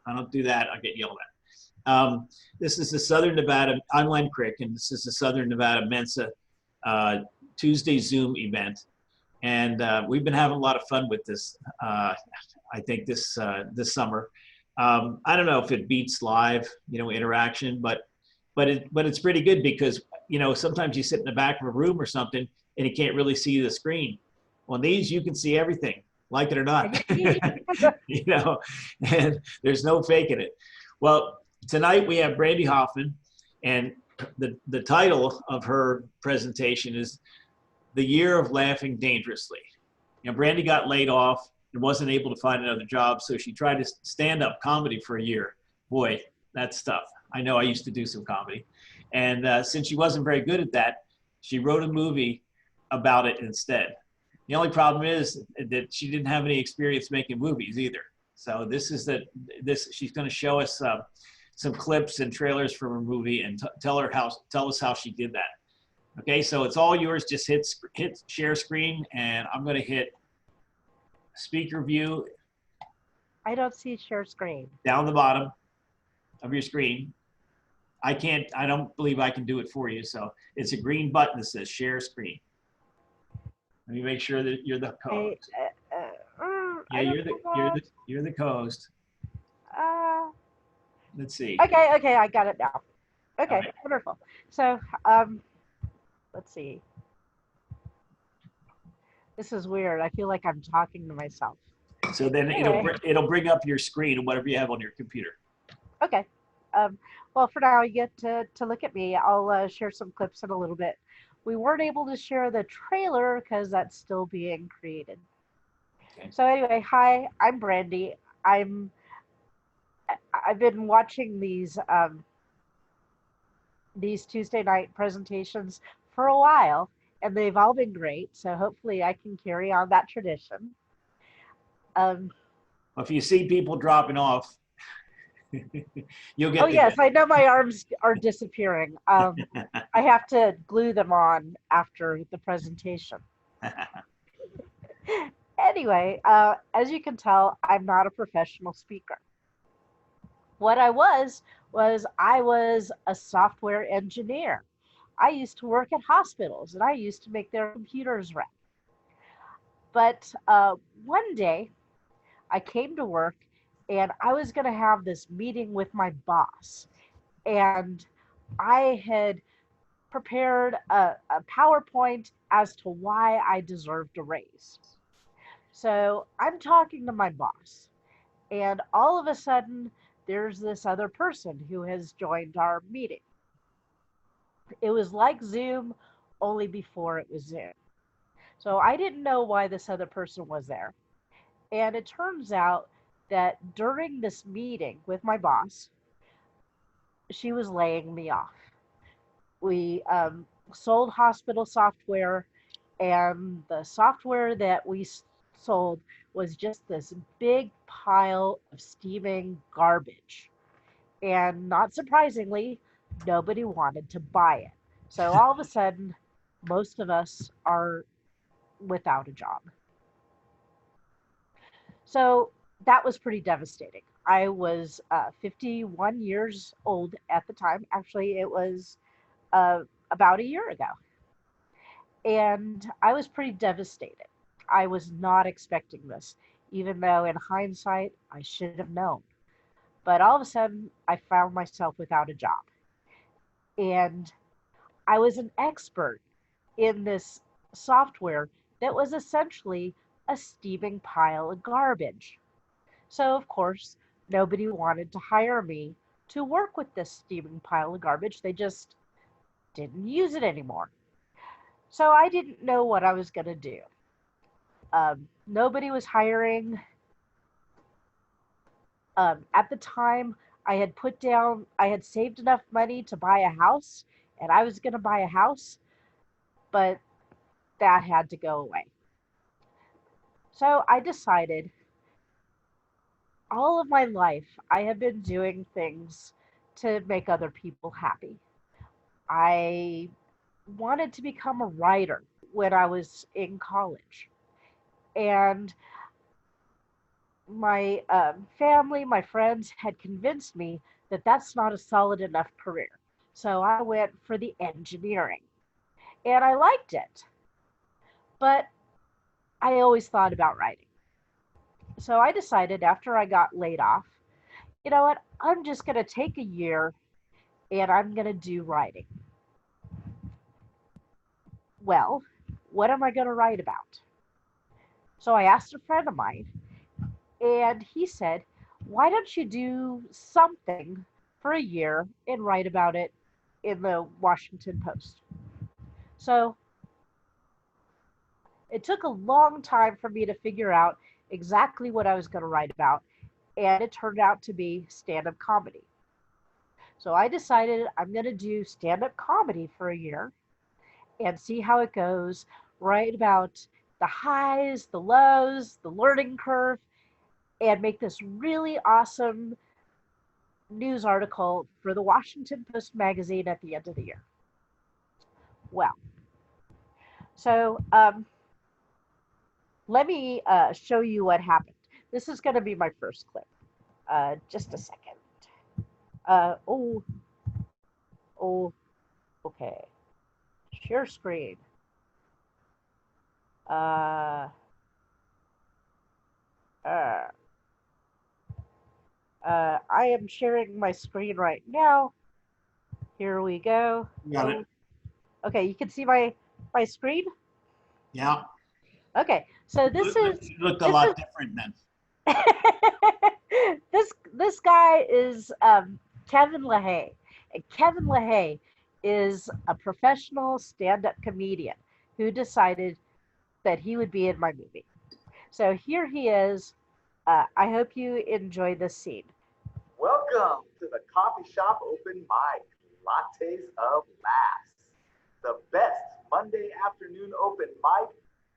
I don't do that, I'll get yelled at. This is the Southern Nevada, I'm Len Crick, and this is the Southern Nevada Mensa Tuesday Zoom event. And we've been having a lot of fun with this, I think, this summer. I don't know if it beats live, interaction, but it's pretty good because, sometimes you sit in the back of a room or something and you can't really see the screen. On these, you can see everything, like it or not, and there's no faking it. Well, tonight we have Brandi Hoffman, and the title of her presentation is The Year of Laughing Dangerously. Brandi got laid off and wasn't able to find another job, so she tried to stand-up comedy for a year. Boy, that's tough. I know, I used to do some comedy. And since she wasn't very good at that, she wrote a movie about it instead. The only problem is that she didn't have any experience making movies either. So she's going to show us some clips and trailers from her movie and tell us how she did that. Okay, so it's all yours. Just hit share screen, and I'm going to hit speaker view. I don't see share screen. Down the bottom of your screen. I don't believe I can do it for you. So it's a green button that says share screen. Let me make sure that you're the host. Yeah, you're the host. Let's see. Okay, I got it now. Okay, right. Wonderful. So, let's see. This is weird. I feel like I'm talking to myself. So then anyway. it'll bring up your screen and whatever you have on your computer. Okay. Well, for now, you get to look at me. I'll share some clips in a little bit. We weren't able to share the trailer because that's still being created. Okay. So anyway, hi, I'm Brandi. I've been watching these Tuesday night presentations for a while, and they've all been great. So hopefully I can carry on that tradition. If you see people dropping off, you'll get. Oh yes, I know my arms are disappearing. I have to glue them on after the presentation. Anyway, as you can tell, I'm not a professional speaker. What I was a software engineer. I used to work at hospitals, and I used to make their computers run. But one day, I came to work, and I was going to have this meeting with my boss. And I had prepared a PowerPoint as to why I deserved a raise. So I'm talking to my boss, and all of a sudden, there's this other person who has joined our meeting. It was like Zoom, only before it was Zoom. So I didn't know why this other person was there. And it turns out that during this meeting with my boss, she was laying me off. We sold hospital software, and the software that we sold was just this big pile of steaming garbage. And not surprisingly, nobody wanted to buy it. So all of a sudden, most of us are without a job. So that was pretty devastating. I was 51 years old at the time. Actually, it was about a year ago. And I was pretty devastated. I was not expecting this, even though in hindsight, I should have known. But all of a sudden, I found myself without a job. And I was an expert in this software that was essentially a steaming pile of garbage. So, of course, nobody wanted to hire me to work with this steaming pile of garbage. They just didn't use it anymore. So I didn't know what I was going to do. Nobody was hiring. At the time, I had saved enough money to buy a house, and I was going to buy a house, but that had to go away. So I decided, all of my life, I have been doing things to make other people happy. I wanted to become a writer when I was in college. And my family, my friends had convinced me that that's not a solid enough career. So I went for the engineering and I liked it, but I always thought about writing. So I decided after I got laid off, you know what, I'm just going to take a year and I'm going to do writing. Well, what am I going to write about? So I asked a friend of mine, and he said, why don't you do something for a year and write about it in the Washington Post? So it took a long time for me to figure out exactly what I was going to write about, and it turned out to be stand up comedy. So I decided I'm going to do stand up comedy for a year and see how it goes, write about the highs, the lows, the learning curve, and make this really awesome news article for the Washington Post magazine at the end of the year. Well, so let me show you what happened. This is going to be my first clip. Just a second. Oh, oh, okay. Share screen. Uh, uh, I am sharing my screen right now. Here we go. Got it. Okay, you can see my screen. Yeah. Okay, so this is It looked a this lot is different then. this guy is Kevin LaHaye. And Kevin LaHaye is a professional stand-up comedian who decided that he would be in my movie. So here he is. I hope you enjoy this scene. Welcome to the coffee shop open mic, Lattes of Laughs. The best Monday afternoon open mic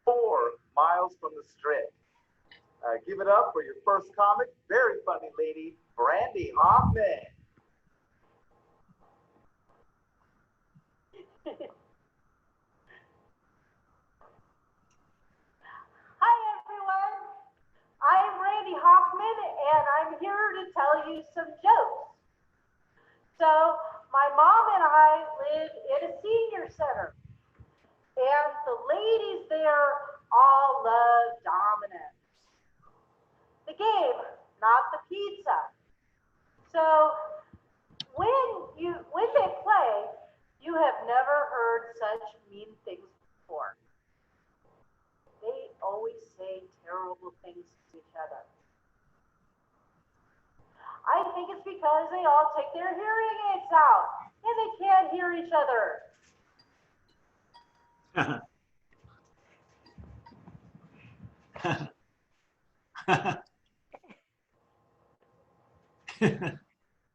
4 miles from the strip. Give it up for your first comic, very funny lady, Brandi Hoffman. Hi, everyone. I'm Brandi Hoffman, and I'm here to tell you some jokes. So, my mom and I live in a senior center, and the ladies there all love Domino's. The game, not the pizza. So, when they play, you have never heard such mean things before. They always say terrible things to each other. I think it's because they all take their hearing aids out and they can't hear each other.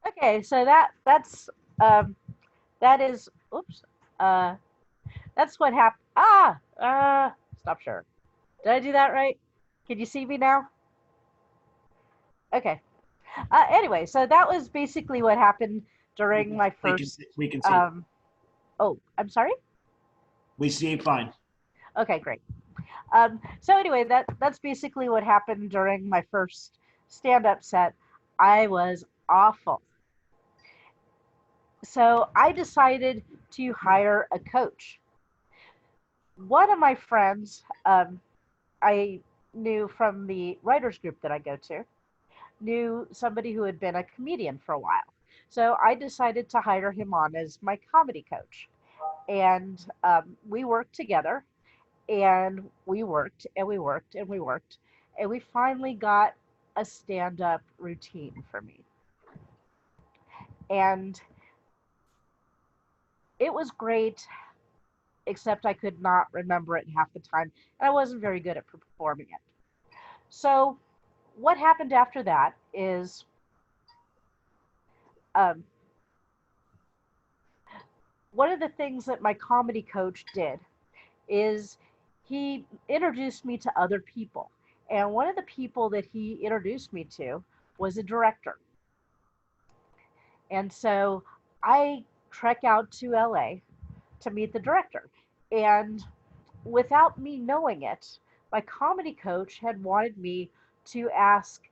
Okay, so um that is oops. Uh that's what happened. Stop share. Did I do that right? Can you see me now? Okay. Anyway, so that was basically what happened during my first. We can see. Oh, I'm sorry. We see fine. Okay, great. So anyway, that's basically what happened during my first stand-up set. I was awful. So I decided to hire a coach. One of my friends, I knew from the writers group that I go to, knew somebody who had been a comedian for a while. So I decided to hire him on as my comedy coach. And we worked together, and we worked and we worked and we worked. And we finally got a stand up routine for me. And it was great, except I could not remember it half the time. And I wasn't very good at performing it. So, what happened after that is um, one of the things that my comedy coach did is he introduced me to other people. And one of the people that he introduced me to was a director. And so I trek out to LA to meet the director. And without me knowing it, my comedy coach had wanted me to ask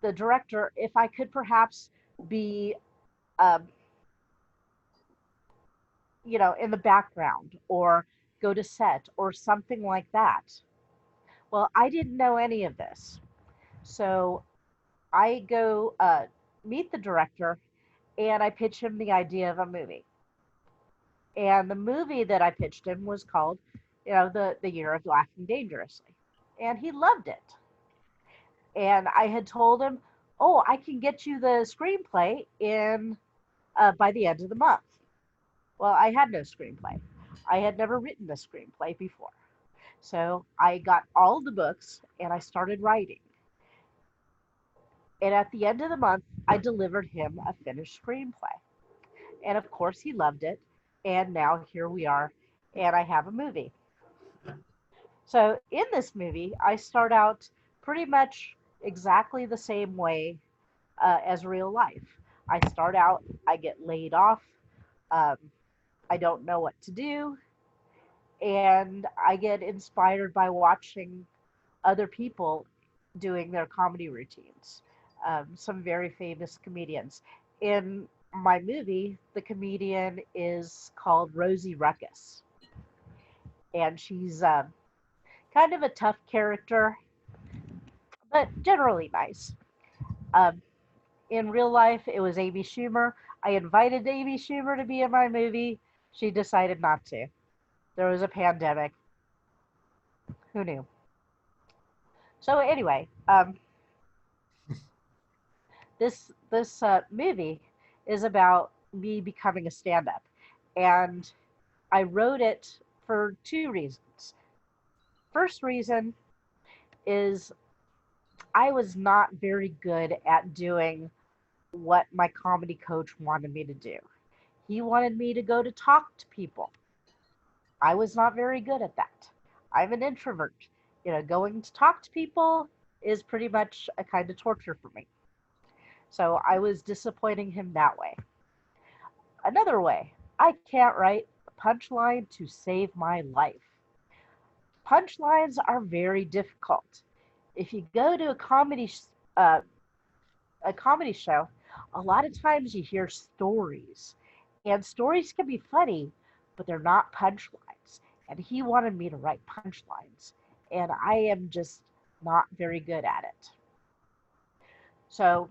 the director if I could perhaps be, um, in the background or go to set or something like that. Well, I didn't know any of this. So I go meet the director and I pitch him the idea of a movie. And the movie that I pitched him was called, the Year of Laughing Dangerously. And he loved it. And I had told him, "Oh, I can get you the screenplay in by the end of the month." Well, I had no screenplay. I had never written a screenplay before. So I got all the books and I started writing. And at the end of the month, I delivered him a finished screenplay. And of course, he loved it. And now here we are, and I have a movie. So in this movie, I start out pretty much exactly the same way as real life. I start out, I get laid off, um, I don't know what to do, and I get inspired by watching other people doing their comedy routines. Some very famous comedians. In my movie, the comedian is called Rosie Ruckus, and she's kind of a tough character, but generally nice. Um, in real life, it was Amy Schumer. I invited Amy Schumer to be in my movie. She decided not to. There was a pandemic. Who knew? So anyway, this movie is about me becoming a stand-up, and I wrote it for two reasons. First reason is I was not very good at doing what my comedy coach wanted me to do. He wanted me to go to talk to people. I was not very good at that. I'm an introvert. Going to talk to people is pretty much a kind of torture for me. So I was disappointing him that way. Another way, I can't write a punchline to save my life. Punchlines are very difficult. If you go to uh, a comedy show, a lot of times you hear stories, and stories can be funny, but they're not punchlines. And he wanted me to write punchlines, and I am just not very good at it. So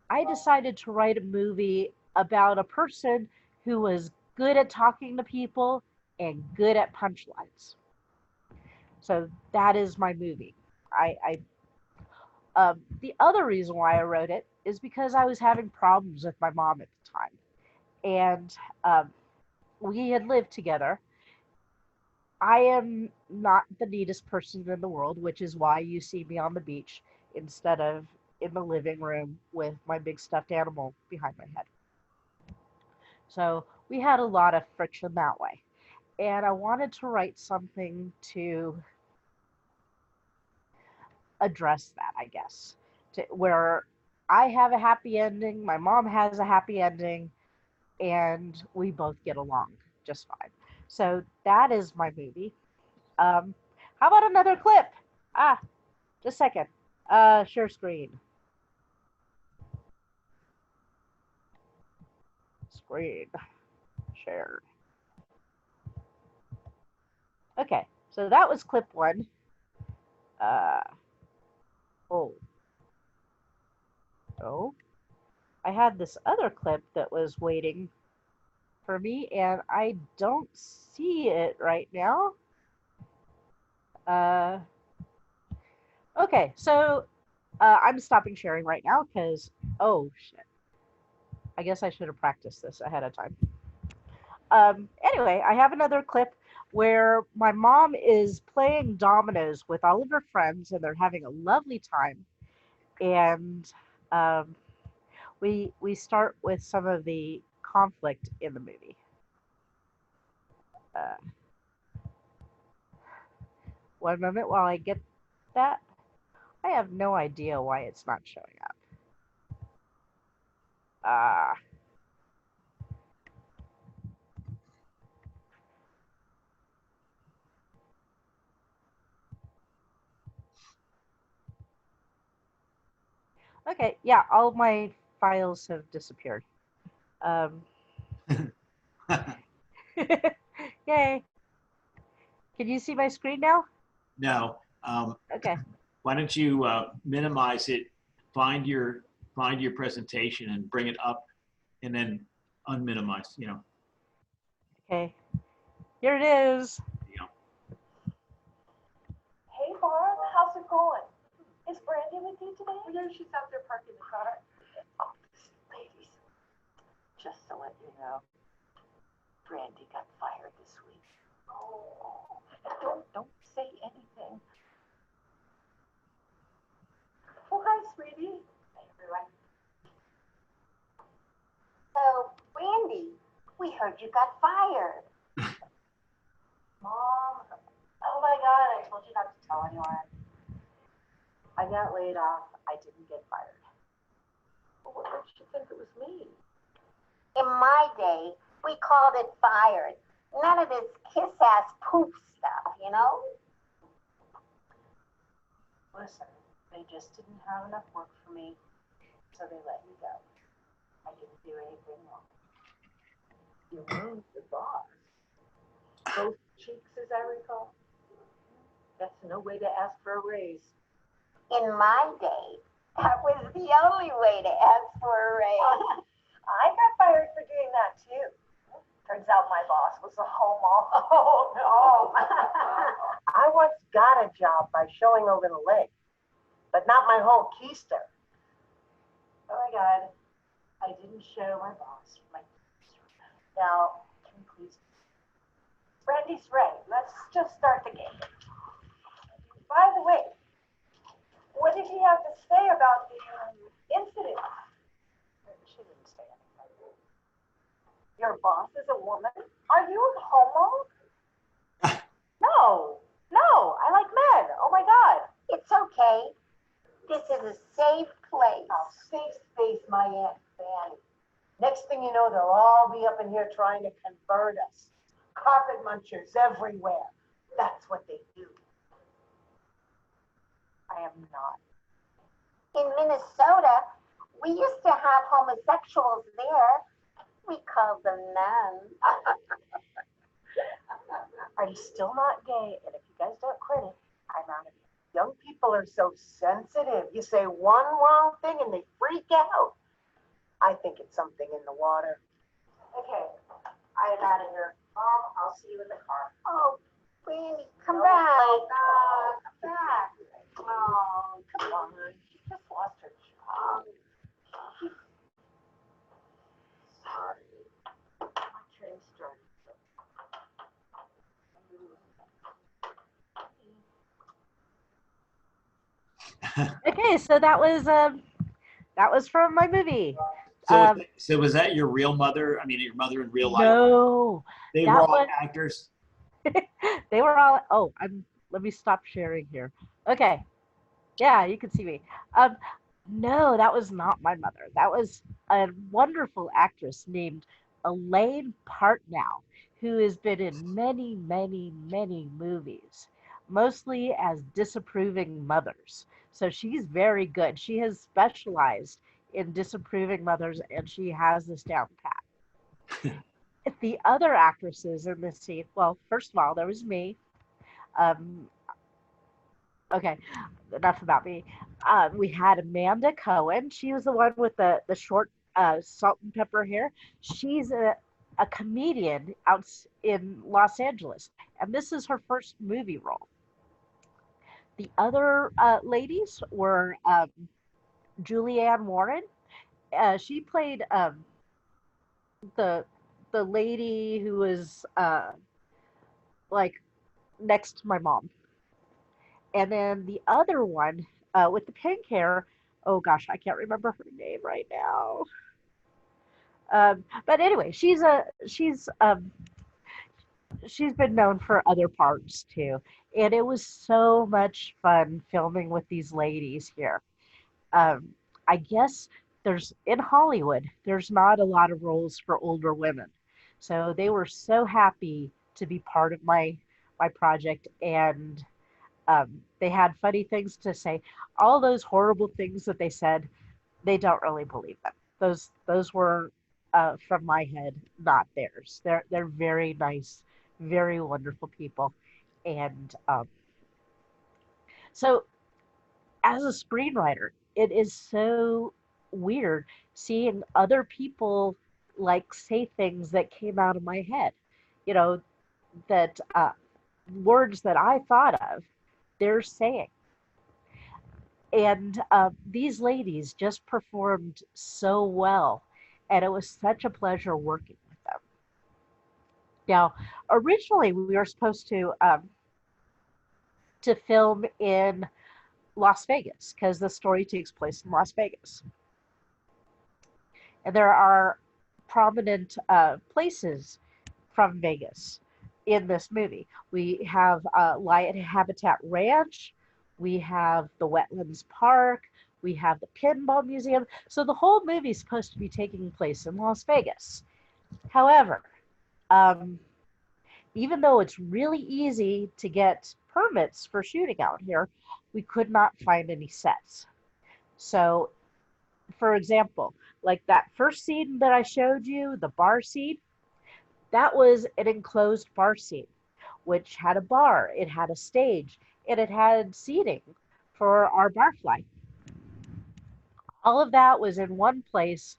I decided to write a movie about a person who was good at talking to people and good at punchlines. So that is my movie. The other reason why I wrote it is because I was having problems with my mom at the time, and we had lived together. I am not the neatest person in the world, which is why you see me on the beach instead of in the living room with my big stuffed animal behind my head. So we had a lot of friction that way. And I wanted to write something to address that, I guess, where I have a happy ending, my mom has a happy ending, and we both get along just fine. So that is my movie. Um, how about another clip? Ah, just a second. Share screen. Screen shared. Okay, so that was clip one. Uh, oh, oh. I had this other clip that was waiting for me, and I don't see it right now. Uh, okay, so I'm stopping sharing right now because, oh shit, I guess I should have practiced this ahead of time. Anyway, I have another clip where my mom is playing dominoes with all of her friends, and they're having a lovely time. And um, we start with some of the conflict in the movie. Uh, One moment while I get that. I have no idea why it's not showing up. Ah, Okay, yeah, all my files have disappeared. Um, Yay. Can you see my screen now? No. Okay. Why don't you minimize it, find your find your presentation and bring it up and then unminimize, Okay. Here it is. you know. Hey Barb, how's it going? Is Brandi with you today? Oh, yeah, she's out there parking the car. Oh, ladies, just to let you know, Brandi got fired this week. Oh, don't say anything. Oh, hi, sweetie. Hey, everyone. So, Brandi, we heard you got fired. Mom, oh my God, I told you not to tell anyone. I got laid off. I didn't get fired. Well, what makes you think it was me? In my day, we called it fired. None of this kiss-ass poop stuff, you know? Listen, they just didn't have enough work for me, so they let me go. I didn't do anything wrong. You moved the boss. Both cheeks, as I recall. That's no way to ask for a raise. In my day, that was the only way to ask for a raise. I got fired for doing that too. Turns out my boss was a homo. Oh no. I once got a job by showing a little leg, but not my whole keister. Oh my God, I didn't show my boss my keister. Now, can you please? Brandy's ready. Let's just start the game. By the way, what did he have to say about the incident? She didn't say anything. Your boss is a woman? Are you a homo? No, I like men. Oh my God. It's okay. This is a safe place. Oh, safe space, my Aunt Fanny. Next thing you know, they'll all be up in here trying to convert us. Carpet munchers everywhere. That's what they do. I am not. In Minnesota, we used to have homosexuals there. We called them nuns. I'm still not gay, and if you guys don't quit it, I'm out of here. Young people are so sensitive. You say one wrong thing and they freak out. I think it's something in the water. Okay, I am out of here. Mom, I'll see you in the car. Oh, Brandy, come No, back. come back. Oh, come on. She just lost her job. Sorry. My train started. Okay, so that was from my movie. So, Um, so was that your real mother? I mean, your mother in real life? no, They that were all was actors. they were all. Oh, I'm. Let me stop sharing here. Okay, yeah, you can see me. Um, no, that was not my mother. That was a wonderful actress named Elaine Partnow, who has been in many, many, many movies, mostly as disapproving mothers. So she's very good. She has specialized in disapproving mothers, and she has this down pat. The other actresses in this scene, well, first of all, there was me. Um, okay, enough about me. We had Amanda Cohen. She was the one with the short salt and pepper hair. She's a comedian out in Los Angeles, and this is her first movie role. The other ladies were Julianne Warren. She played the the lady who was like next to my mom. And then the other one with the pink hair, oh gosh, I can't remember her name right now. But anyway, she's been known for other parts too, and it was so much fun filming with these ladies here. Um, I guess there's in Hollywood, there's not a lot of roles for older women, so they were so happy to be part of my project, and they had funny things to say. All those horrible things that they said, they don't really believe them. Those were from my head, not theirs. They're very nice, very wonderful people, and so as a screenwriter, it is so weird seeing other people like say things that came out of my head. You know, that words that I thought of, they're saying. And these ladies just performed so well, and it was such a pleasure working with them. Now, originally we were supposed to film in Las Vegas because the story takes place in Las Vegas. And there are prominent places from Vegas in this movie. We have Lion Habitat Ranch, we have the Wetlands Park, we have the Pinball Museum. So the whole movie is supposed to be taking place in Las Vegas. However, um, even though it's really easy to get permits for shooting out here, we could not find any sets. So, for example, like that first scene that I showed you, the bar scene, that was an enclosed bar scene, which had a bar, it had a stage, and it had seating for our barfly. All of that was in one place,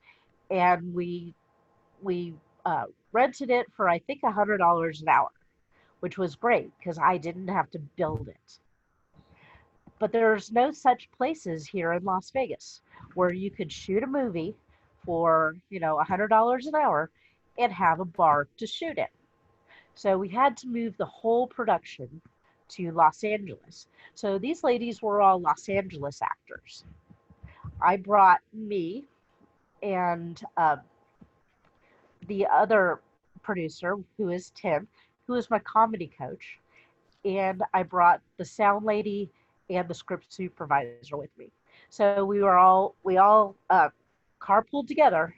and we rented it for I think $100 an hour, which was great because I didn't have to build it. But there's no such places here in Las Vegas where you could shoot a movie for, $100 an hour and have a bar to shoot it. So we had to move the whole production to Los Angeles. So these ladies were all Los Angeles actors. I brought me and the other producer, who is Tim, who is my comedy coach, and I brought the sound lady and the script supervisor with me. So we all carpooled together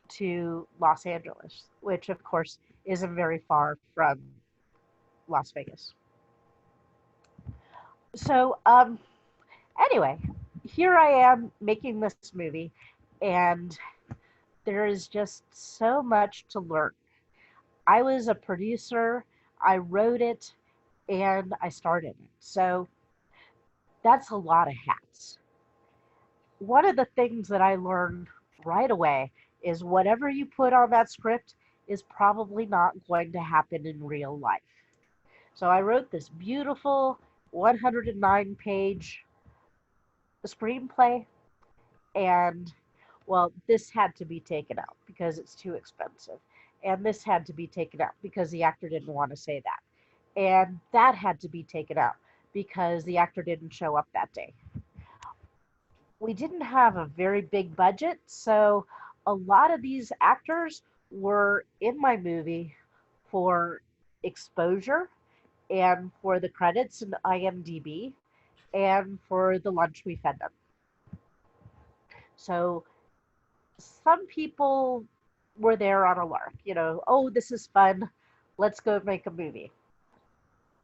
to Los Angeles, which of course isn't very far from Las Vegas. So anyway, here I am making this movie, and there is just so much to learn. I was a producer, I wrote it, and I started it. So that's a lot of hats. One of the things that I learned right away is whatever you put on that script is probably not going to happen in real life. So I wrote this beautiful 109-page screenplay, and well, this had to be taken out because it's too expensive. And this had to be taken out because the actor didn't want to say that. And that had to be taken out because the actor didn't show up that day. We didn't have a very big budget, so a lot of these actors were in my movie for exposure and for the credits in IMDb and for the lunch we fed them. So some people were there on a lark, oh, this is fun, let's go make a movie.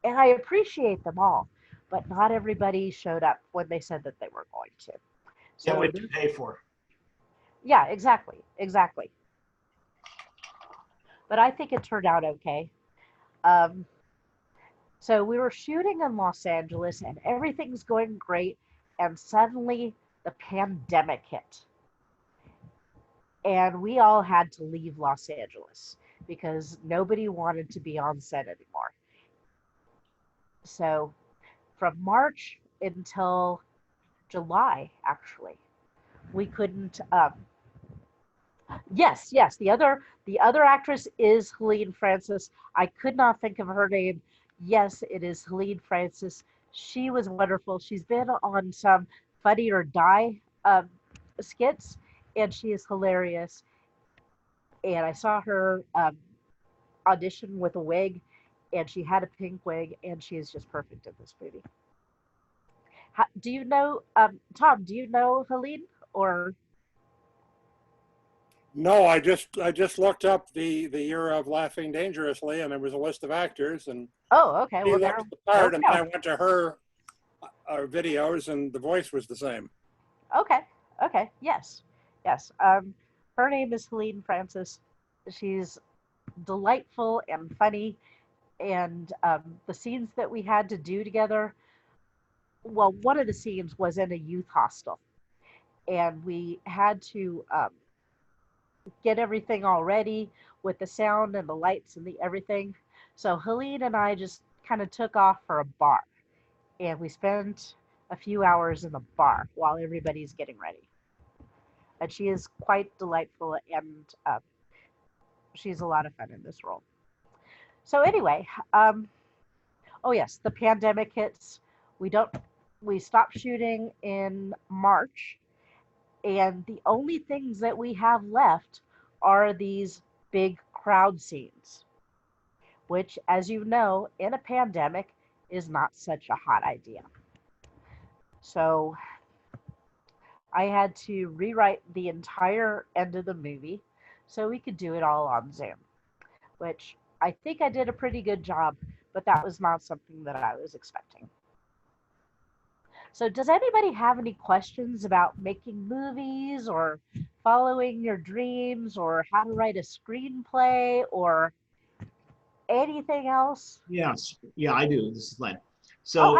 And I appreciate them all, but not everybody showed up when they said that they were going to. So what you pay for. Yeah, exactly. But I think it turned out okay. So we were shooting in Los Angeles and everything's going great, and suddenly the pandemic hit. And we all had to leave Los Angeles because nobody wanted to be on set anymore. So from March until July, actually, we couldn't. Yes, the other actress is Helene Francis. I could not think of her name. Yes, it is Helene Francis. She was wonderful. She's been on some Funny or Die skits, and she is hilarious. And I saw her audition with a wig, and she had a pink wig, and she is just perfect in this movie. Do you know, Tom, do you know Helene, or? No, I just looked up the year of Laughing Dangerously, and there was a list of actors, and Oh, okay. she Well, looked the part, and I went to her videos, and the voice was the same. Okay. Okay, yes, yes. Her name is Helene Francis. She's delightful and funny, and the scenes that we had to do together, well, one of the scenes was in a youth hostel, and we had to get everything all ready with the sound and the lights and the everything. So Helene and I just kind of took off for a bar, and we spent a few hours in the bar while everybody's getting ready. And she is quite delightful, and she's a lot of fun in this role. So anyway, oh yes, the pandemic hits. We don't. We stopped shooting in March, and the only things that we have left are these big crowd scenes, which, as you know, in a pandemic is not such a hot idea. So I had to rewrite the entire end of the movie so we could do it all on Zoom, which I think I did a pretty good job, but that was not something that I was expecting. So does anybody have any questions about making movies or following your dreams or how to write a screenplay or anything else? Yes, yeah, I do. This is Len. Oh,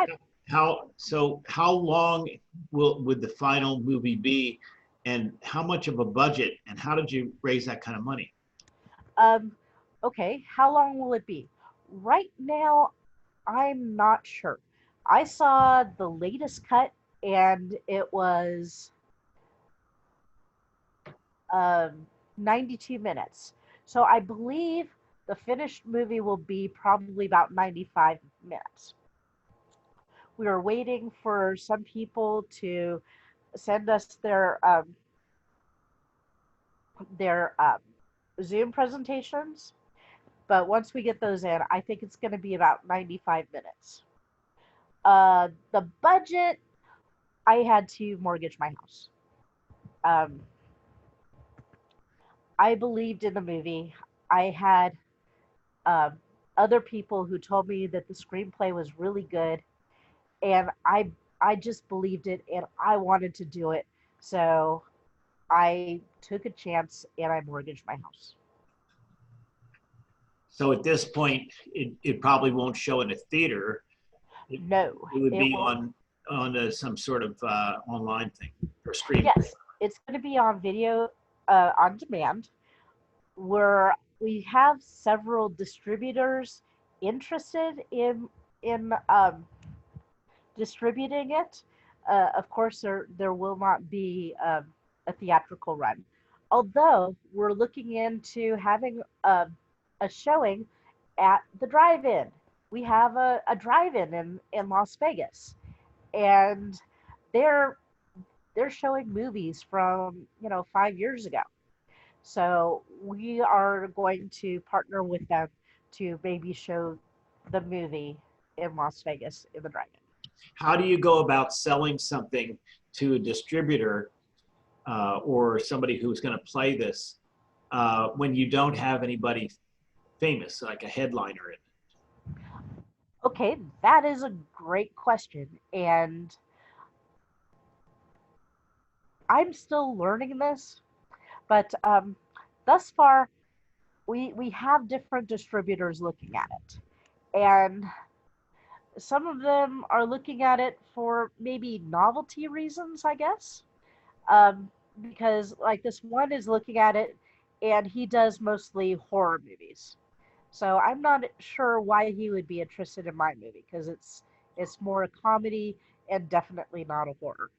So how long would the final movie be, and how much of a budget, and how did you raise that kind of money? um, okay, how long will it be? Right now, I'm not sure. I saw the latest cut and it was um, 92 minutes. So I believe the finished movie will be probably about 95 minutes. We are waiting for some people to send us their Zoom presentations. But once we get those in, I think it's going to be about 95 minutes. The budget, I had to mortgage my house. Um, I believed in the movie. I had um, other people who told me that the screenplay was really good, and I just believed it, and I wanted to do it. So I took a chance and I mortgaged my house. So at this point, it probably won't show in a theater. It, No, it would it be won't. on some sort of online thing or stream. Yes, it's going to be on video on demand. Where we have several distributors interested in distributing it. Of course, there will not be a theatrical run, although we're looking into having a showing at the drive-in. We have a drive-in in Las Vegas, and they're they're showing movies from 5 years ago. So we are going to partner with them to maybe show the movie in Las Vegas in the drive-in. How do you go about selling something to a distributor or somebody who's going to play this when you don't have anybody famous, like a headliner in it? Okay, that is a great question. And I'm still learning this, but thus far, we have different distributors looking at it. And some of them are looking at it for maybe novelty reasons, I guess. Because like this one is looking at it and he does mostly horror movies. So I'm not sure why he would be interested in my movie because it's more a comedy and definitely not a horror.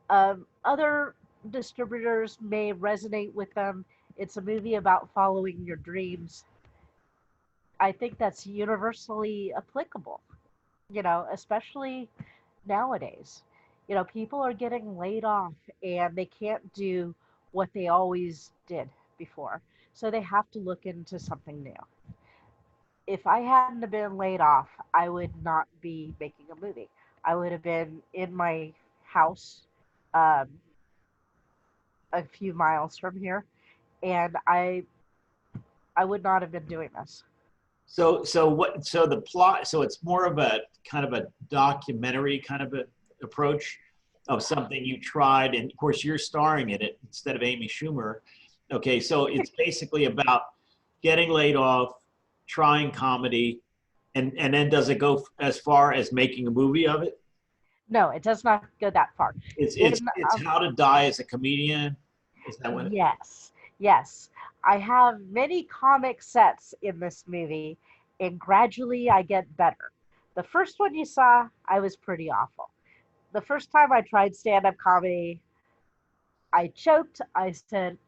Other distributors may resonate with them. It's a movie about following your dreams. I think that's universally applicable, especially nowadays. People are getting laid off and they can't do what they always did before. So they have to look into something new. If I hadn't have been laid off, I would not be making a movie. I would have been in my house um, a few miles from here, and I would not have been doing this. So the plot, so it's more of a kind of a documentary kind of a approach. of something you tried, and of course you're starring in it instead of Amy Schumer. Okay, so it's basically about getting laid off, trying comedy, and then does it go as far as making a movie of it? No, it does not go that far. It's How to Die as a Comedian. Is that what? Yes, yes. I have many comic sets in this movie, and gradually I get better. The first one you saw, I was pretty awful. The first time I tried stand-up comedy, I choked, I spit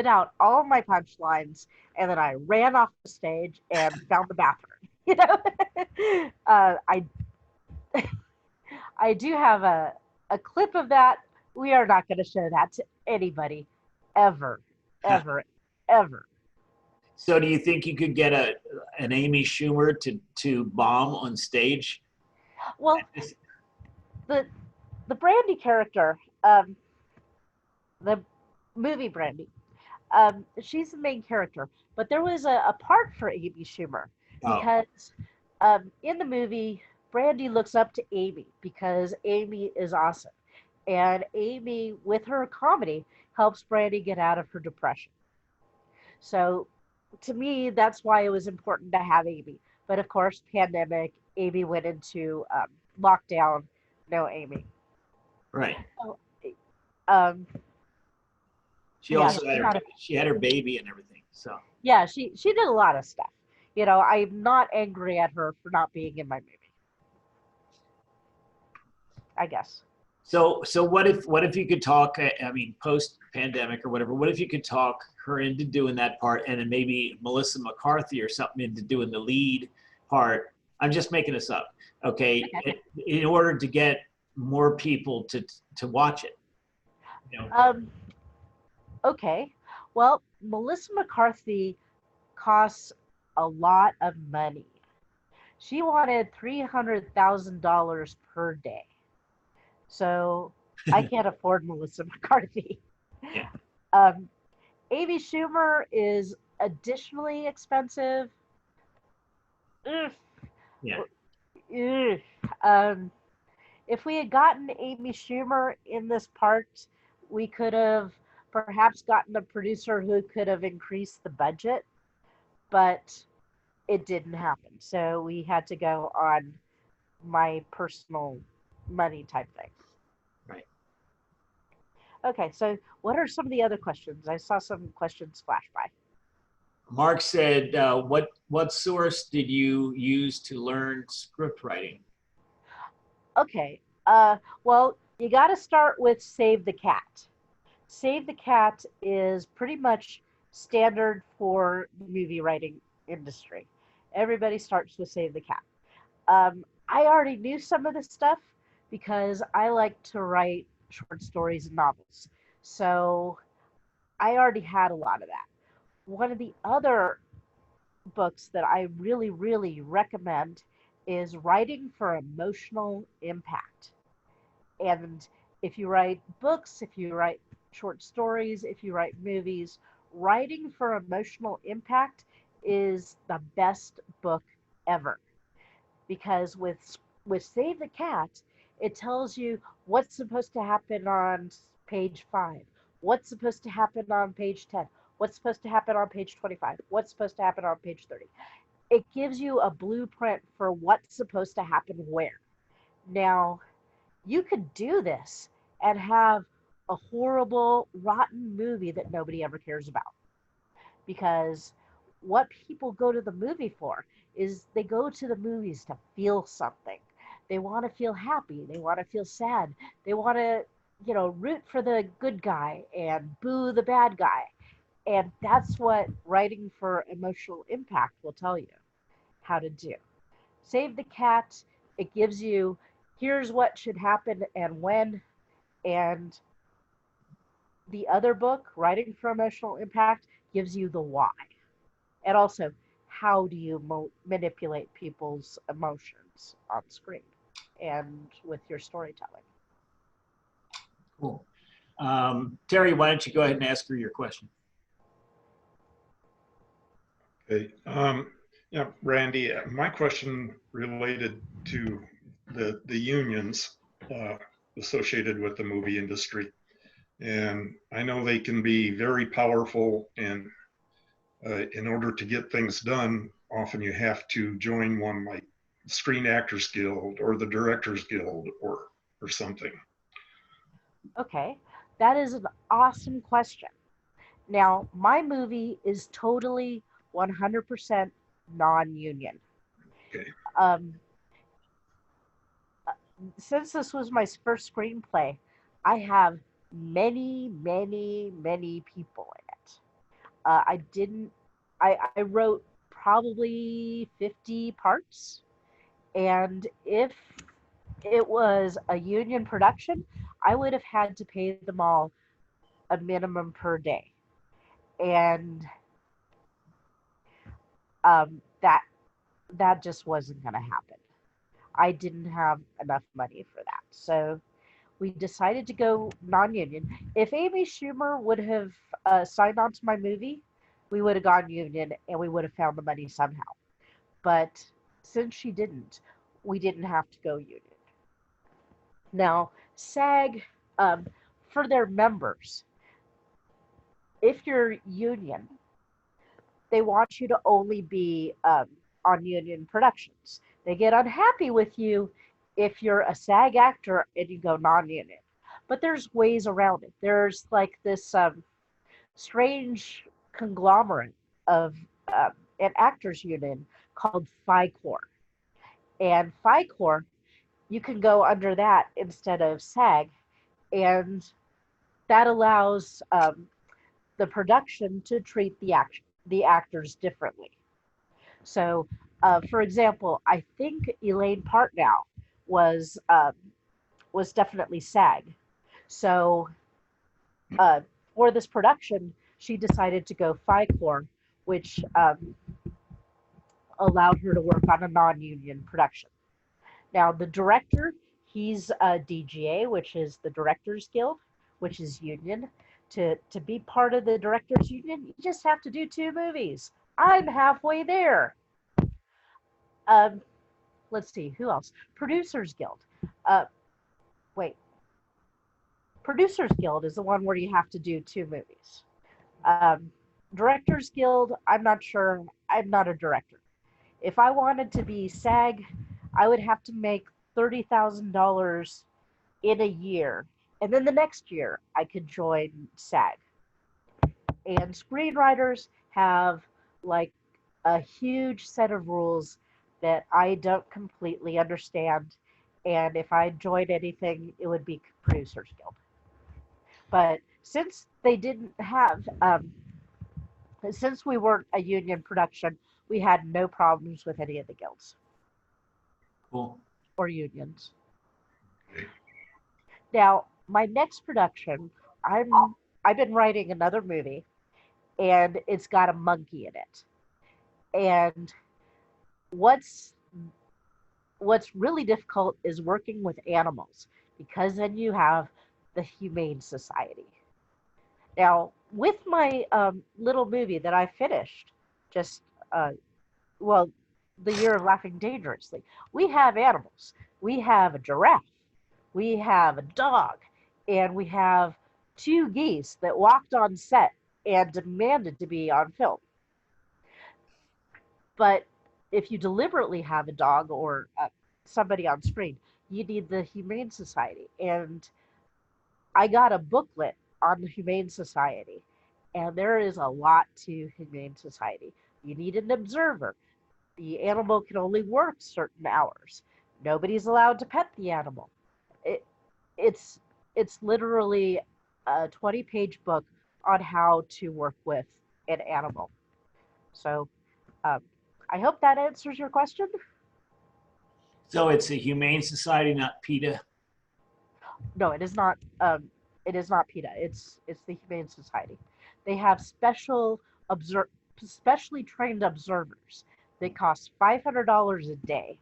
out all of my punchlines, and then I ran off the stage and found the bathroom. You know, I do have a clip of that. We are not going to show that to anybody, ever, ever, ever. So do you think you could get an Amy Schumer to bomb on stage? Well, the Brandi character, the movie Brandi, she's the main character. But there was a part for Amy Schumer Oh, because in the movie, Brandi looks up to Amy because Amy is awesome. And Amy, with her comedy, helps Brandi get out of her depression. So to me, that's why it was important to have Amy. But of course, pandemic, Amy went into lockdown. No Amy. right. So, um, She yeah, also had she had her baby and everything. So yeah, she did a lot of stuff. You know, I'm not angry at her for not being in my movie. I guess. so what if you could talk? I mean, post pandemic or whatever. What if you could talk her into doing that part, and then maybe Melissa McCarthy or something into doing the lead part? I'm just making this up. Okay, in order to get more people to watch it. You know? Okay. Well, Melissa McCarthy costs a lot of money. She wanted $300,000 per day. So I can't afford Melissa McCarthy. Yeah. Amy Schumer is additionally expensive. Ugh. Yeah. Ugh. If we had gotten Amy Schumer in this part, we could have perhaps gotten a producer who could have increased the budget, but it didn't happen. So we had to go on my personal money type thing. Right. Okay, so what are some of the other questions? I saw some questions flash by. Mark said, what source did you use to learn script writing? Okay, well, you got to start with Save the Cat. Save the Cat is pretty much standard for the movie writing industry. Everybody starts with Save the Cat. I already knew some of this stuff because I like to write short stories and novels. So I already had a lot of that. One of the other books that I really, really recommend is Writing for Emotional Impact. And if you write books, if you write short stories, if you write movies, Writing for Emotional Impact is the best book ever. Because with Save the Cat, it tells you what's supposed to happen on page 5, what's supposed to happen on page 10, what's supposed to happen on page 25, what's supposed to happen on page 30. It gives you a blueprint for what's supposed to happen where. Now, you could do this and have a horrible, rotten movie that nobody ever cares about. Because what people go to the movie for is they go to the movies to feel something. They want to feel happy. They want to feel sad. They want to, root for the good guy and boo the bad guy. And that's what Writing for Emotional Impact will tell you how to do. Save the Cat, it gives you here's what should happen and when. And the other book, Writing for Emotional Impact, gives you the why. And also, how do you manipulate people's emotions on screen and with your storytelling? Cool. Terry, why don't you go ahead and ask her your question? Okay. Yeah, Brandi, my question related to the unions. associated with the movie industry. And I know they can be very powerful, and in order to get things done, often you have to join one like Screen Actors Guild or the Directors Guild or something. Okay, that is an awesome question. Now, my movie is totally 100% non-union. Okay. Um, since this was my first screenplay, I have many, many, many people in it. I wrote probably 50 parts, and if it was a union production, I would have had to pay them all a minimum per day. And that just wasn't going to happen. I didn't have enough money for that. So we decided to go non-union. If Amy Schumer would have signed on to my movie, we would have gone union and we would have found the money somehow. But since she didn't, we didn't have to go union. Now, SAG, for their members, if you're union, they want you to only be on union productions. They get unhappy with you if you're a SAG actor and you go non-union. But there's ways around it. There's like this strange conglomerate of an actors union called FICOR. And FICOR, you can go under that instead of SAG, and that allows the production to treat the actors differently. So, for example, I think Elaine Partnow was definitely SAG. So, for this production, she decided to go FICOR, which allowed her to work on a non-union production. Now, the director, he's a DGA, which is the Directors Guild, which is union. To be part of the Directors Union, you just have to do 2 movies. I'm halfway there. Let's see, who else? Producers Guild. Wait. Producers Guild is the one where you have to do 2 movies. Directors Guild, I'm not sure. I'm not a director. If I wanted to be SAG, I would have to make $30,000 in a year. And then the next year, I could join SAG. And screenwriters have like a huge set of rules that I don't completely understand. And if I joined anything, it would be Producers Guild. But since they didn't have, since we weren't a union production, we had no problems with any of the guilds. Cool. Or unions. Now, my next production, I've been writing another movie, and it's got a monkey in it. And what's really difficult is working with animals, because then you have the Humane Society. Now, with my little movie that I finished, just the Year of Laughing Dangerously, we have animals. We have a giraffe, we have a dog, and we have 2 geese that walked on set and demanded to be on film. But if you deliberately have a dog or somebody on screen, you need the Humane Society. And I got a booklet on the Humane Society, and there is a lot to Humane Society. You need an observer. The animal can only work certain hours. Nobody's allowed to pet the animal. It's literally a 20-page book on how to work with an animal. So I hope that answers your question. So it's a Humane Society, not PETA? No, it is not. It is not PETA. It's the Humane Society. They have specially trained observers. They cost $500 a day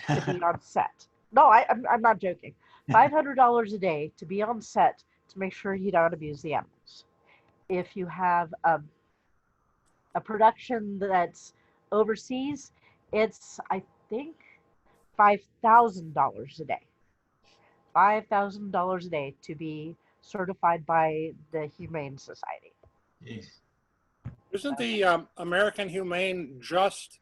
to be on set. No, I'm not joking. $500 a day to be on set to make sure you don't abuse the animals. If you have a production that's overseas, it's, I think, $5,000 a day. $5,000 a day to be certified by the Humane Society. Jeez. Isn't the American Humane just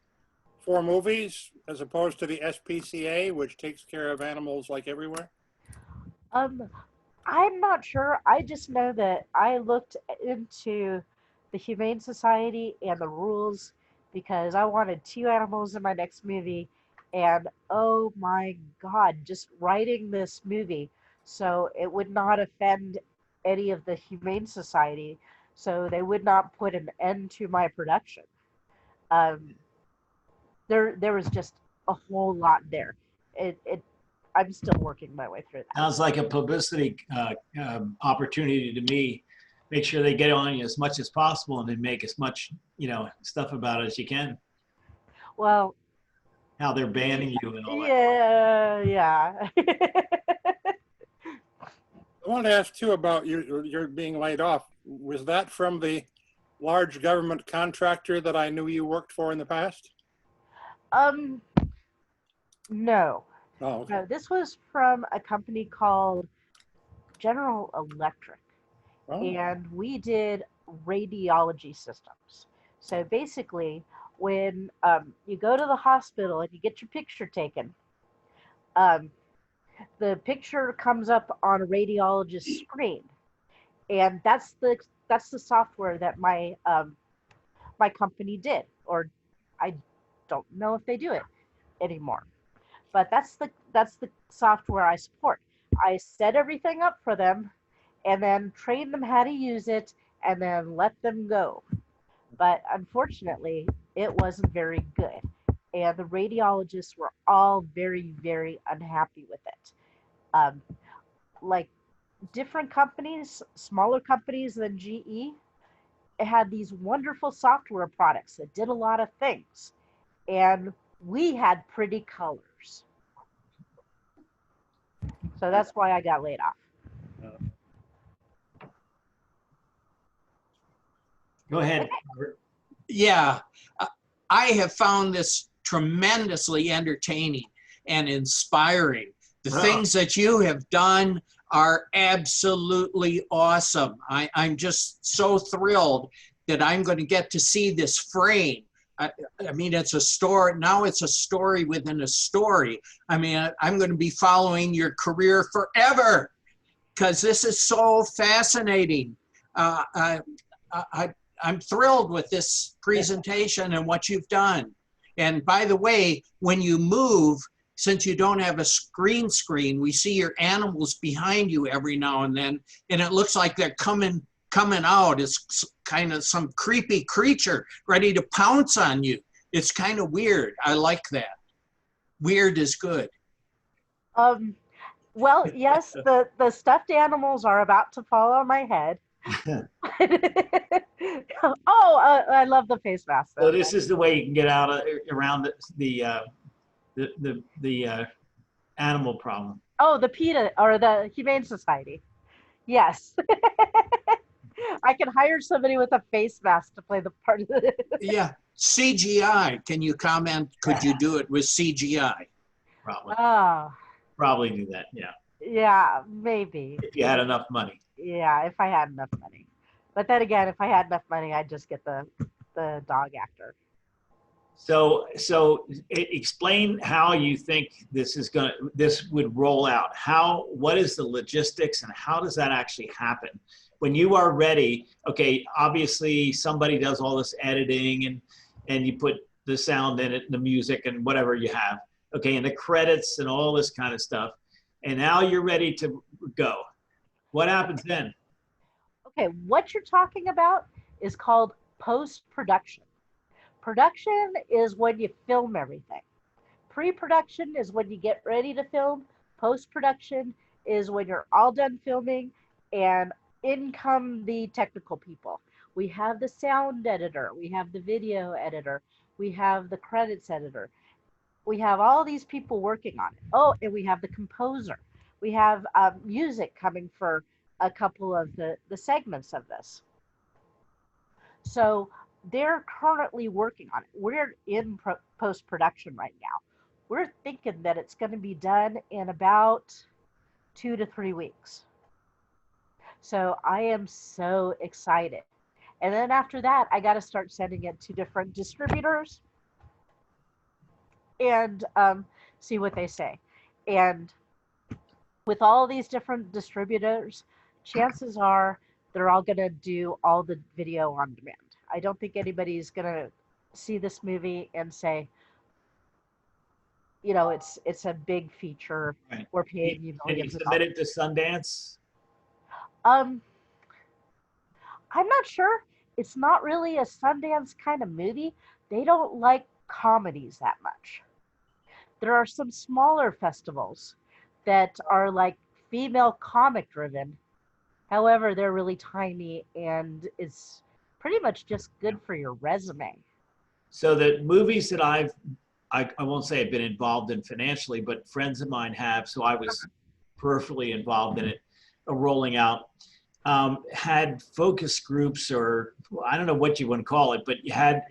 for movies as opposed to the SPCA, which takes care of animals like everywhere? Um, I'm not sure. I just know that I looked into the Humane Society and the rules because I wanted two animals in my next movie. And oh my God, just writing this movie so it would not offend any of the Humane Society, so they would not put an end to my production. Um, there was just a whole lot there. It I'm still working my way through that. Sounds like a publicity opportunity to me. Make sure they get on you as much as possible and then make as much, stuff about it as you can. Well, How they're banning you and all that. yeah. I want to ask too about you're being laid off. Was that from the large government contractor that I knew you worked for in the past? No. Oh, okay. No, this was from a company called General Electric, Oh, and we did radiology systems. So basically, when you go to the hospital and you get your picture taken, um, the picture comes up on a radiologist's screen, and that's the software that my company did, or I don't know if they do it anymore. But that's the software I support. I set everything up for them and then train them how to use it and then let them go. But unfortunately, it wasn't very good. And the radiologists were all very, very unhappy with it. Um, like different companies, smaller companies than GE, had these wonderful software products that did a lot of things. And we had pretty colors. So that's why I got laid off. Go ahead. Yeah, I have found this tremendously entertaining and inspiring. The things that you have done are absolutely awesome. I'm just so thrilled that I'm going to get to see this frame. I mean, it's a story. Now it's a story within a story. I mean, I'm going to be following your career forever because this is so fascinating. I'm thrilled with this presentation and what you've done. And by the way, when you move, since you don't have a screen, we see your animals behind you every now and then, and it looks like they're coming out. It's kind of some creepy creature ready to pounce on you. It's kind of weird. I like that. Weird is good. Well, yes, the stuffed animals are about to fall on my head. I love the face mask. So this is the way you can get around the animal problem. Oh, the PETA or the Humane Society. Yes. I can hire somebody with a face mask to play the part of it. Yeah. CGI. Can you comment? Could you do it with CGI? Probably. Oh. Probably do that. Yeah. Yeah, maybe. If you had enough money. Yeah, if I had enough money. But then again, if I had enough money, I'd just get the dog actor. So explain how you think this would roll out. What is the logistics and how does that actually happen? When you are ready, okay, obviously somebody does all this editing and you put the sound in it, and the music and whatever you have, okay, and the credits and all this kind of stuff. And now you're ready to go. What happens then? Okay, what you're talking about is called post-production. Production is when you film everything. Pre-production is when you get ready to film. Post-production is when you're all done filming and in come the technical people. We have the sound editor, we have the video editor, we have the credits editor. We have all these people working on it. Oh, and we have the composer. We have music coming for a couple of the segments of this. So they're currently working on it. We're in post-production right now. We're thinking that it's going to be done in about 2 to 3 weeks. So I am so excited. And then after that, I got to start sending it to different distributors and see what they say. And with all these different distributors, chances are they're all going to do all the video on demand. I don't think anybody's going to see this movie and say, you know, it's a big feature. Right. We're paying you Can you millions of submit dollars. it to Sundance? I'm not sure. It's not really a Sundance kind of movie. They don't like comedies that much. There are some smaller festivals that are like female comic driven. However, they're really tiny and it's pretty much just good for your resume. So the movies that I won't say I've been involved in financially, but friends of mine have, so I was peripherally involved in it, rolling out, had focus groups, or well, I don't know what you want to call it, but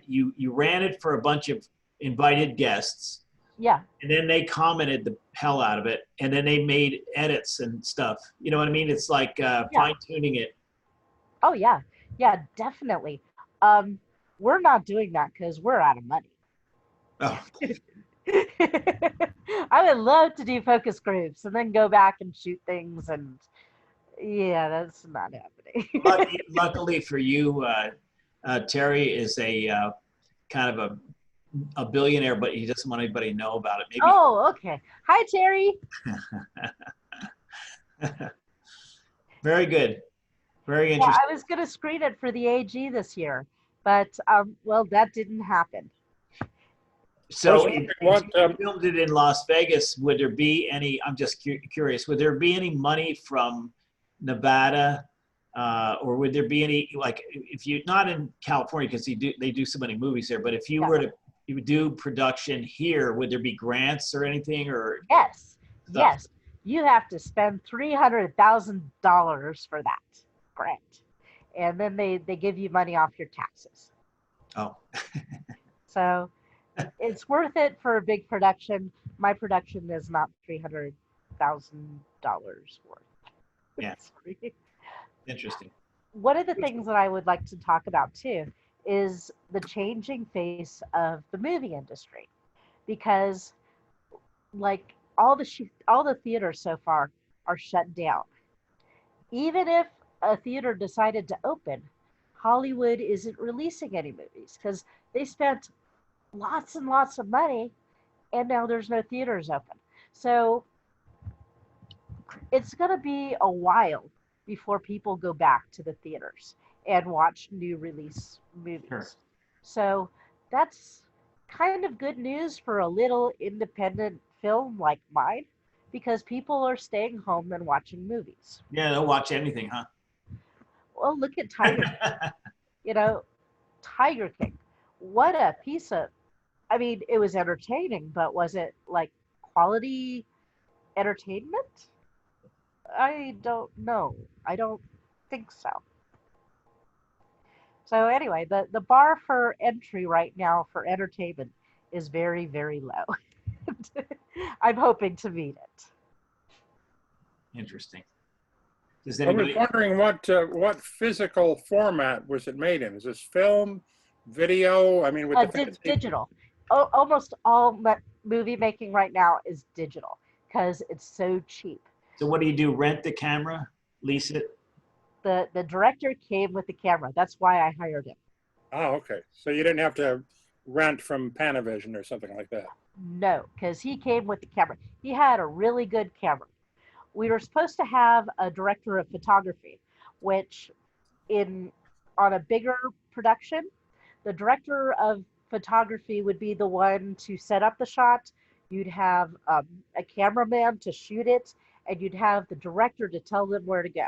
you ran it for a bunch of invited guests, Yeah. and then they commented the hell out of it, and then they made edits and stuff. You know what I mean? It's like fine tuning it. Oh yeah. Yeah, definitely. We're not doing that because we're out of money. Oh, I would love to do focus groups and then go back and shoot things, and yeah, that's not happening. luckily for you, Terry is a kind of a billionaire, but he doesn't want anybody to know about it. Maybe. Oh, okay. Hi, Terry. Very good. Very Yeah, interesting. I was going to screen it for the AG this year, but well, that didn't happen. So, First, if what, you filmed it in Las Vegas, would there be any? I'm just curious. Would there be any money from Nevada, or would there be any, like, if you, not in California because they do so many movies there, but if you Yeah. were to do production here, would there be grants or anything, or Yes, stuff? yes. You have to spend $300,000 for that grant, and then they give you money off your taxes. Oh, So it's worth it for a big production. My production is not $300,000 worth. Yeah. Sorry. interesting. One of the things that I would like to talk about too is the changing face of the movie industry, because like all the theaters so far are shut down. Even if a theater decided to open, Hollywood isn't releasing any movies because they spent lots and lots of money and now there's no theaters open. So it's going to be a while before people go back to the theaters and watch new release movies. Sure. So that's kind of good news for a little independent film like mine, because people are staying home and watching movies. Yeah, they'll watch anything, huh? Well, look at Tiger King. You know, Tiger King. What a piece of, I mean, it was entertaining, but was it like quality entertainment? I don't know. I don't think so. So anyway, the bar for entry right now for entertainment is very, very low. I'm hoping to meet it. Interesting. Does I was anybody? wondering what physical format was it made in? Is this film, video? I mean, with the fancy- Digital. Almost all movie making right now is digital because it's so cheap. So what do you do? Rent the camera? Lease it? The director came with the camera. That's why I hired him. Oh, okay. So you didn't have to rent from Panavision or something like that. No, because he came with the camera. He had a really good camera. We were supposed to have a director of photography, which on a bigger production, the director of photography would be the one to set up the shot. You'd have a cameraman to shoot it, and you'd have the director to tell them where to go.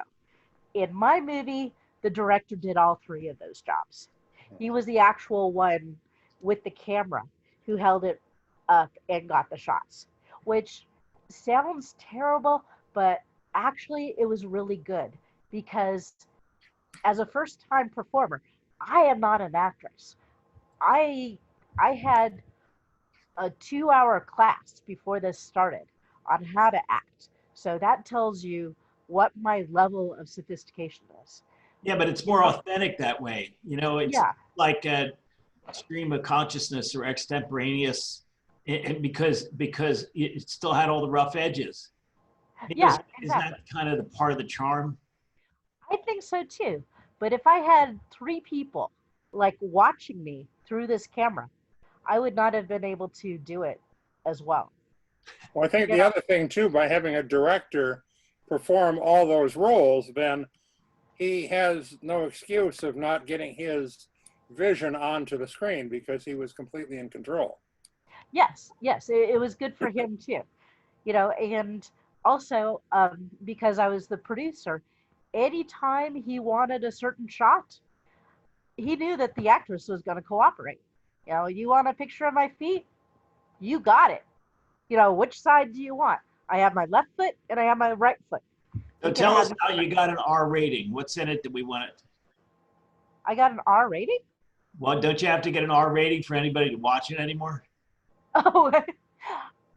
In my movie, the director did all three of those jobs. He was the actual one with the camera who held it up and got the shots, which sounds terrible, but actually it was really good because as a first-time performer, I am not an actress. I had a 2-hour class before this started on how to act. So that tells you what my level of sophistication is. Yeah, but it's more authentic that way. You know, it's Yeah. like a stream of consciousness or extemporaneous, and because it still had all the rough edges. Yeah, Isn't exactly. that kind of the part of the charm? I think so too. But if I had three people like watching me through this camera, I would not have been able to do it as well. Well, I think You the know, other thing too, by having a director perform all those roles, then he has no excuse of not getting his vision onto the screen because he was completely in control. yes, yes, it was good for him too. And also because I was the producer, anytime he wanted a certain shot, he knew that the actress was going to cooperate. You want a picture of my feet? You got it. Which side do you want? I have my left foot and I have my right foot. So tell us how you got an R rating. What's in it that we want it? I got an R rating? Well, don't you have to get an R rating for anybody to watch it anymore? Oh,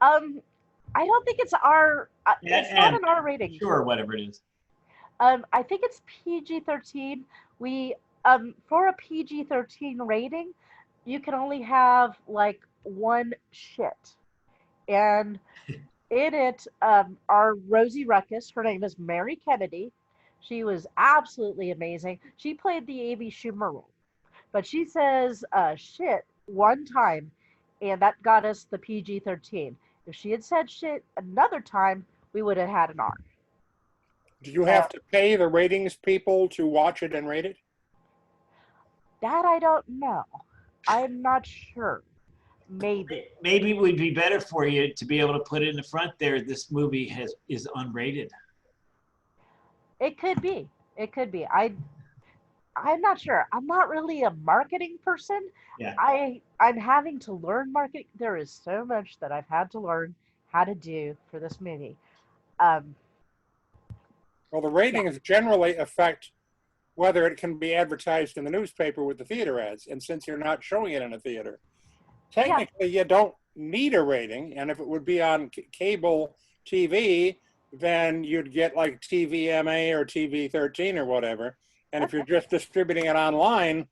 I don't think it's R. It's not an R rating. Sure, whatever it is. I think it's PG-13. We for a PG-13 rating, you can only have like one shit, and in it, our Rosie Ruckus, her name is Mary Kennedy. She was absolutely amazing. She played the Amy Schumer role, but she says shit one time, and that got us the PG-13. If she had said shit another time, we would have had an R. Do you have to pay the ratings people to watch it and rate it? That I don't know. I'm not sure. Maybe. Maybe it would be better for you to be able to put it in the front there. This movie is unrated. It could be. It could be. I'm not sure. I'm not really a marketing person. Yeah. I'm having to learn marketing. There is so much that I've had to learn how to do for this movie. Well, the ratings generally affect whether it can be advertised in the newspaper with the theater ads. And since you're not showing it in a theater, technically you don't need a rating. And if it would be on cable TV, then you'd get like TVMA or TV-13 or whatever. And if you're just distributing it online,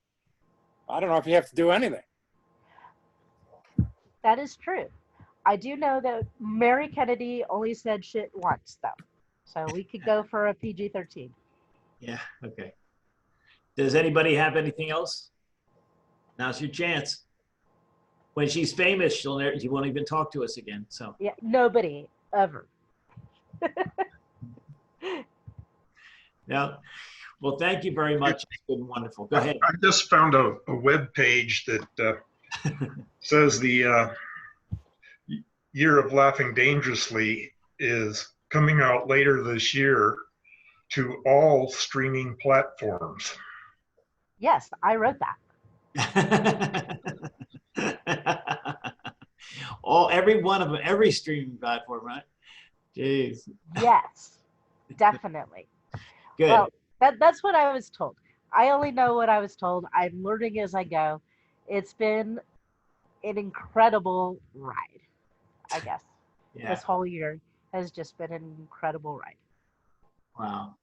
I don't know if you have to do anything. That is true. I do know that Mary Kennedy only said shit once, though. So we could go for a PG-13. Yeah, okay. Does anybody have anything else? Now's your chance. When she's famous, she won't even talk to us again. So yeah, nobody ever. Yeah. Well, thank you very much. It's been wonderful. Go ahead. I just found a web page that says the Year of Laughing Dangerously is coming out later this year to all streaming platforms. Yes, I wrote that. Every one of them, every streaming platform, right? Jeez. Yes, definitely. Good. Well, that's what I was told. I only know what I was told. I'm learning as I go. It's been an incredible ride, I guess. Yeah. This whole year has just been an incredible ride. Wow.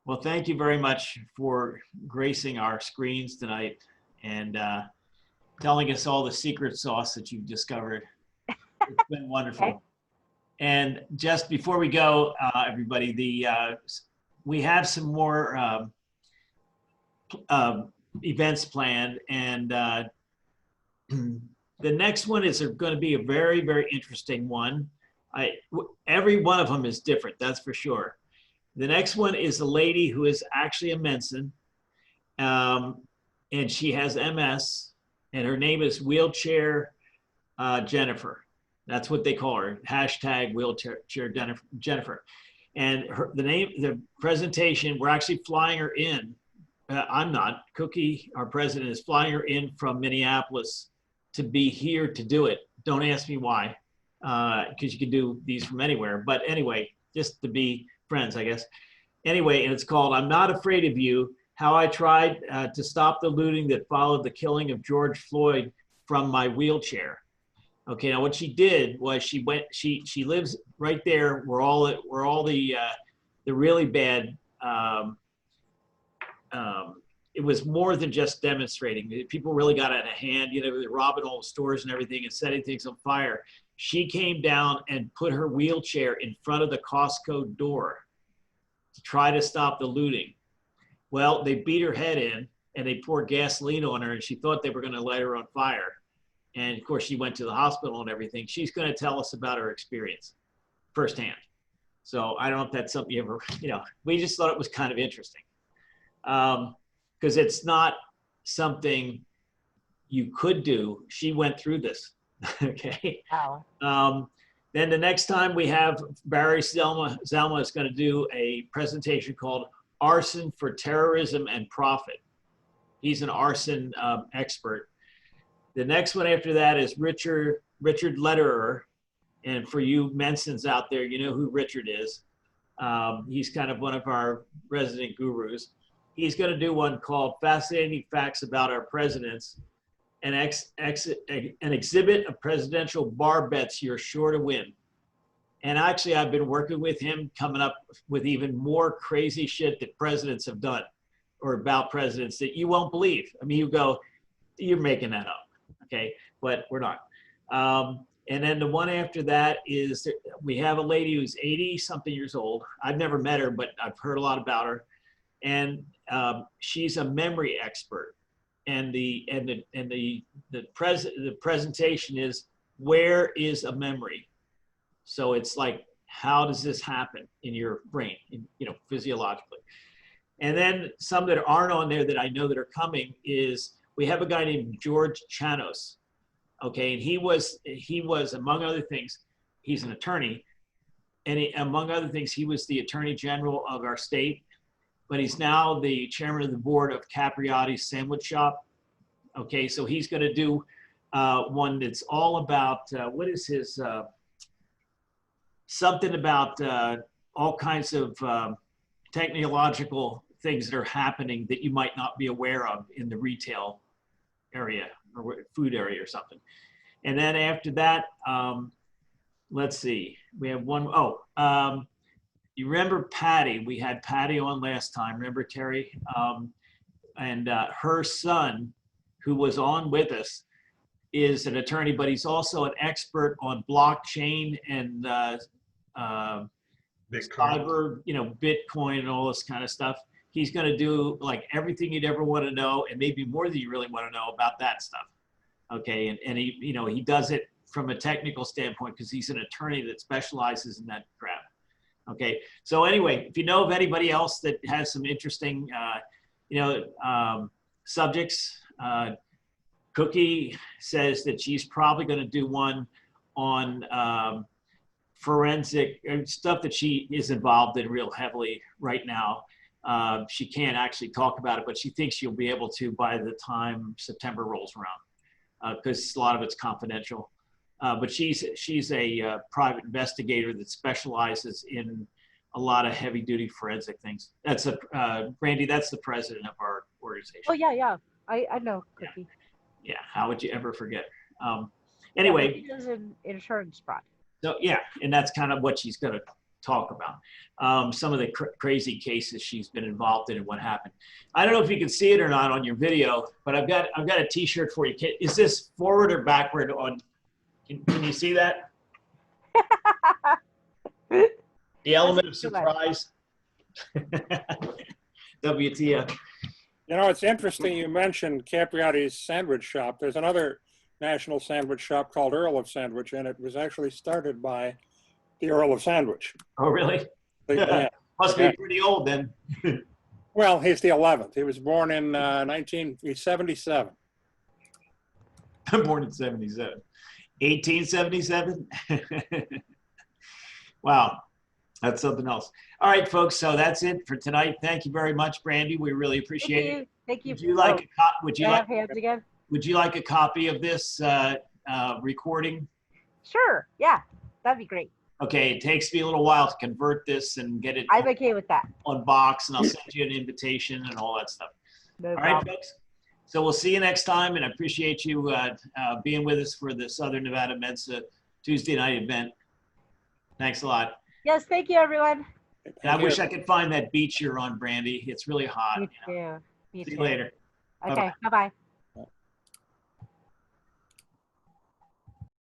Well, thank you very much for gracing our screens tonight and telling us all the secret sauce that you've discovered. It's been wonderful. Okay. And just before we go, everybody, we have some more events planned, and the next one is going to be a very, very interesting one. Every one of them is different, that's for sure. The next one is a lady who is actually a Mensa, and she has MS, and her name is Wheelchair Jennifer. That's what they call her, hashtag Wheelchair Jennifer. And the presentation, we're actually flying her in. I'm not. Cookie, our president, is flying her in from Minneapolis to be here to do it. Don't ask me why, because you can do these from anywhere. But anyway, just to be friends, I guess. Anyway, and it's called "I'm Not Afraid of You: How I Tried to Stop the Looting That Followed the Killing of George Floyd from My Wheelchair." Okay, now what she did was she lives right there where all the really bad, it was more than just demonstrating. People really got out of hand, you know, they're robbing all the stores and everything and setting things on fire. She came down and put her wheelchair in front of the Costco door to try to stop the looting. Well, they beat her head in and they poured gasoline on her, and she thought they were going to light her on fire. And of course, she went to the hospital and everything. She's going to tell us about her experience firsthand. So I don't know if that's something you ever, you know, we just thought it was kind of interesting. Because it's not something you could do. She went through this. Okay. Wow. Then the next time we have Barry Zelma is going to do a presentation called Arson for Terrorism and Profit. He's an arson expert. The next one after that is Richard Lederer. And for you Mensans out there, you know who Richard is. He's kind of one of our resident gurus. He's going to do one called Fascinating Facts About Our Presidents, an exhibit of presidential bar bets you're sure to win. And actually, I've been working with him, coming up with even more crazy shit that presidents have done or about presidents that you won't believe. I mean, you go, you're making that up, okay? But we're not. And then the one after that is, we have a lady who's 80-something years old. I've never met her, but I've heard a lot about her. And she's a memory expert. And the presentation is, where is a memory? So it's like, how does this happen in your brain, you know, physiologically? And then some that aren't on there that I know that are coming is, we have a guy named George Chanos. Okay, and he was among other things, he's an attorney, and among other things, he was the Attorney General of our state, but he's now the chairman of the board of Capriotti's Sandwich Shop. Okay, so he's going to do one that's all about what is his something about all kinds of technological things that are happening that you might not be aware of in the retail area or food area or something. And then after that, let's see, we have one. You remember Patty? We had Patty on last time. Remember Terry? And her son, who was on with us, is an attorney, but he's also an expert on blockchain and cyber, you know, Bitcoin and all this kind of stuff. He's going to do like everything you'd ever want to know, and maybe more than you really want to know about that stuff. Okay, and he, you know, he does it from a technical standpoint because he's an attorney that specializes in that crap. Okay, so anyway, if you know of anybody else that has some interesting, you know, subjects, Cookie says that she's probably going to do one on forensic stuff that she is involved in real heavily right now. She can't actually talk about it, but she thinks she'll be able to by the time September rolls around, because a lot of it's confidential. But she's a private investigator that specializes in a lot of heavy duty forensic things. That's Brandi, that's the president of our organization. Oh yeah, I know Cookie. Yeah, how would you ever forget? Anyway, he does an insurance fraud. So yeah, and that's kind of what she's going to talk about. Some of the crazy cases she's been involved in and what happened. I don't know if you can see it or not on your video, but I've got a T-shirt for you. Is this forward or backward on? Can you see that? The element of surprise. WTF. You know, it's interesting you mentioned Capriotti's Sandwich Shop. There's another national sandwich shop called Earl of Sandwich, and it was actually started by the Earl of Sandwich. Oh, really? Yeah. Must be pretty old then. Well, he's the 11th. He was born in 1977. I'm born in 77. 1877? Wow, that's something else. All right, folks, so that's it for tonight. Thank you very much, Brandi. We really appreciate it. Thank you. Would you like would you like a copy of this recording? Sure, yeah, that'd be great. Okay, it takes me a little while to convert this and get it I'm okay with that. on box, and I'll send you an invitation and all that stuff. No all problem. right, folks. So we'll see you next time, and I appreciate you being with us for the Southern Nevada Mensa Tuesday night event. Thanks a lot. Yes, thank you, everyone. And I wish I could find that beach you're on, Brandi. It's really hot. Me too. Me See you too. later. Okay, bye-bye.